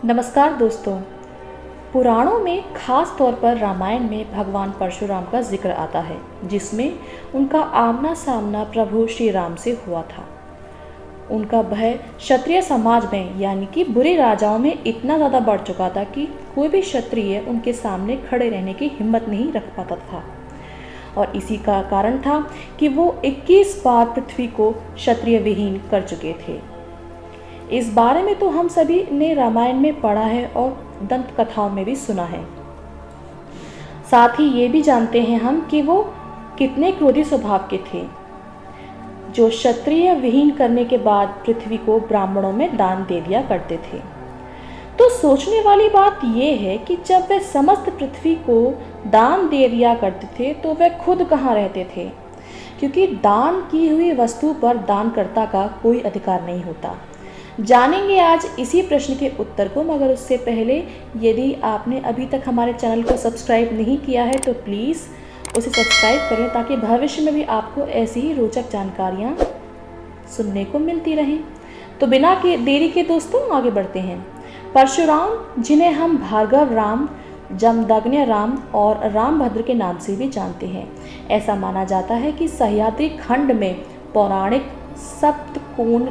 नमस्कार दोस्तों। पुराणों में खास तौर पर रामायण में भगवान परशुराम का जिक्र आता है, जिसमें उनका आमना सामना प्रभु श्री राम से हुआ था। उनका भय क्षत्रिय समाज में यानी कि बुरे राजाओं में इतना ज़्यादा बढ़ चुका था कि कोई भी क्षत्रिय उनके सामने खड़े रहने की हिम्मत नहीं रख पाता था। और इसी का कारण था कि वो 21 बार पृथ्वी को क्षत्रिय विहीन कर चुके थे। इस बारे में तो हम सभी ने रामायण में पढ़ा है और दंत कथाओं में भी सुना है। साथ ही ये भी जानते हैं हम कि वो कितने क्रोधी स्वभाव के थे, जो क्षत्रिय विहीन करने के बाद पृथ्वी को ब्राह्मणों में दान दे दिया करते थे। तो सोचने वाली बात यह है कि जब वे समस्त पृथ्वी को दान दे दिया करते थे तो वे खुद कहाँ रहते थे, क्योंकि दान की हुई वस्तु पर दानकर्ता का कोई अधिकार नहीं होता। जानेंगे आज इसी प्रश्न के उत्तर को, मगर उससे पहले यदि आपने अभी तक हमारे चैनल को सब्सक्राइब नहीं किया है तो प्लीज़ उसे सब्सक्राइब करें, ताकि भविष्य में भी आपको ऐसी ही रोचक जानकारियाँ सुनने को मिलती रहें। तो बिना देरी के दोस्तों आगे बढ़ते हैं। परशुराम, जिन्हें हम भार्गव राम, जमदग्नि राम और रामभद्र के नाम से भी जानते हैं, ऐसा माना जाता है कि सह्याद्री खंड में पौराणिक सप्तकोण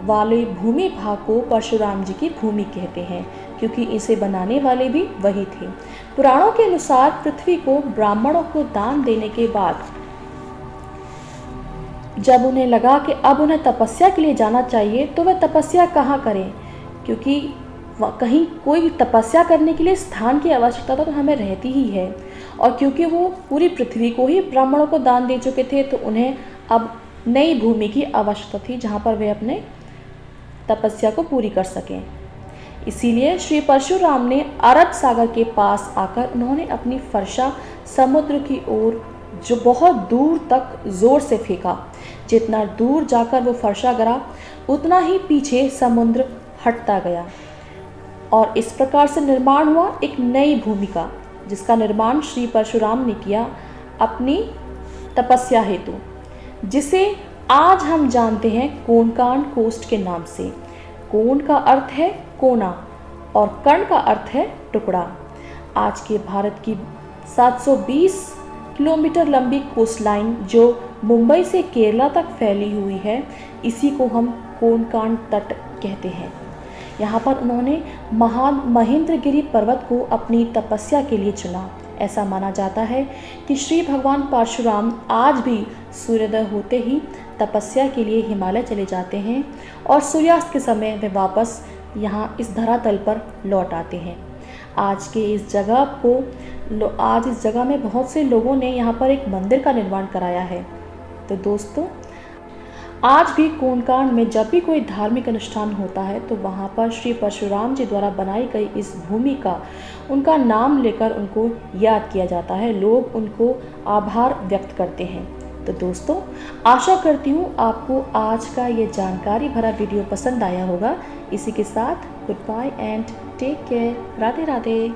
वाले भूमि भाग को परशुराम जी की भूमि कहते हैं, क्योंकि इसे बनाने वाले भी वही थे। पुराणों के अनुसार पृथ्वी को ब्राह्मणों को दान देने के बाद जब उन्हें लगा कि अब उन्हें तपस्या के लिए जाना चाहिए, तो वह तपस्या कहाँ करें, क्योंकि कहीं कोई तपस्या करने के लिए स्थान की आवश्यकता तो हमें रहती ही है। और क्योंकि वो पूरी पृथ्वी को ही ब्राह्मणों को दान दे चुके थे, तो उन्हें अब नई भूमि की आवश्यकता थी जहाँ पर वे अपने तपस्या को पूरी कर सकें। इसीलिए श्री परशुराम ने अरब सागर के पास आकर उन्होंने अपनी फरसा समुद्र की ओर जो बहुत दूर तक जोर से फेंका। जितना दूर जाकर वो फरसा गिरा, उतना ही पीछे समुद्र हटता गया और इस प्रकार से निर्माण हुआ एक नई भूमि का, जिसका निर्माण श्री परशुराम ने किया अपनी तपस्या हेतु, जिसे आज हम जानते हैं कोणकाण कोष्ठ के नाम से। कोण का अर्थ है कोना और कर्ण का अर्थ है टुकड़ा। आज के भारत की 720 किलोमीटर लंबी कोस्टलाइन जो मुंबई से केरला तक फैली हुई है, इसी को हम कोणकाण तट कहते हैं। यहाँ पर उन्होंने महान महेंद्रगिरी पर्वत को अपनी तपस्या के लिए चुना। ऐसा माना जाता है कि श्री भगवान परशुराम आज भी सूर्योदय होते ही तपस्या के लिए हिमालय चले जाते हैं और सूर्यास्त के समय वे वापस यहाँ इस धरातल पर लौट आते हैं। आज इस जगह में बहुत से लोगों ने यहाँ पर एक मंदिर का निर्माण कराया है। तो दोस्तों, आज भी कोणकाण में जब भी कोई धार्मिक अनुष्ठान होता है तो वहाँ पर श्री परशुराम जी द्वारा बनाई गई इस भूमि का उनका नाम लेकर उनको याद किया जाता है। लोग उनको आभार व्यक्त करते हैं। तो दोस्तों, आशा करती हूँ आपको आज का ये जानकारी भरा वीडियो पसंद आया होगा। इसी के साथ goodbye and take care. Radhe Radhe.